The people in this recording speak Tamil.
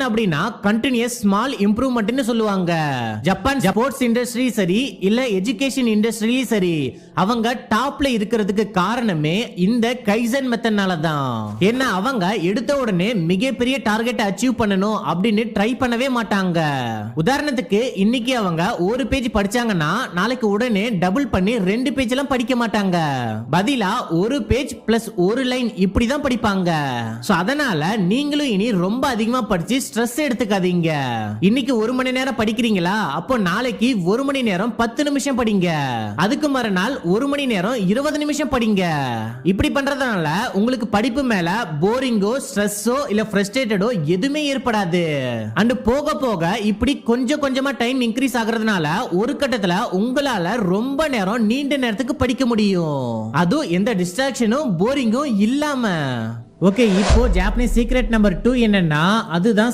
கைசன் அப்படின்னா கண்டினியூஸ் ஸ்மால் இம்ப்ரூவ்மெண்ட்னு சொல்லுவாங்க. ஜப்பான் ஸ்போர்ட்ஸ் இண்டஸ்ட்ரி சரி இல்ல எஜுகேஷன் இண்டஸ்ட்ரி சரி, அவங்க டாப்ல இருக்கிறதுக்கு காரணமே இந்த கைசன் மெத்தட்னால தான். ஏன்னா அவங்க எடுத்த உடனே மிகப்பெரிய டார்கெட் அச்சீவ் பண்ணணும் அப்படின்னு ட்ரை பண்ணவே மாட்டாங்க. உதாரணத்துக்கு இன்னைக்கு அவங்க ஒரு பேஜ் படிச்சாங்கன்னா நாளைக்கு உடனே டபுள் பண்ணி 2 பேஜ் எல்லாம் படிக்க மாட்டாங்க. பதிலா ஒரு பேஜ் பிளஸ் ஒரு லைன் இப்படிதான் படிப்பாங்க. சோ அதனால நீங்களும் இனி ரொம்ப அதிகமா படிச்சு ஸ்ட்ரெஸ் எடுத்துக்காதீங்க. இன்னைக்கு 1 மணி நேரம் படிக்கிறீங்களா, அப்போ நாளைக்கு 1 மணி நேரம் 10 நிமிஷம் படிங்க. அதுக்கு மறுநாள் 1 மணி நேரம் 20 நிமிஷம் படிங்க. இப்படி பண்றதுனால உங்களுக்கு படிப்பு மேல போரிங்கோ ஸ்ட்ரெஸ்ஸோ இல்ல ஃப்ரஸ்ட்ரேட்டடோ எதுவுமே ஏற்படாது. அண்ட் போக போக இப்படி கொஞ்சம் கொஞ்சமா டைம் இன்க்ரீஸ் ஆகுறதுனால ஒரு கட்டத்துல உங்களால ரொம்ப நேரம் நீண்ட நேரத்துக்கு படிக்க முடியும். அதுவும் எந்த டிஸ்ட்ராக்ஷனும் போரிங்கும் இல்லாம. ஓகே, இப்போ ஜாப்பனீஸ் சீக்ரெட் நம்பர் 2 என்னன்னா அதுதான்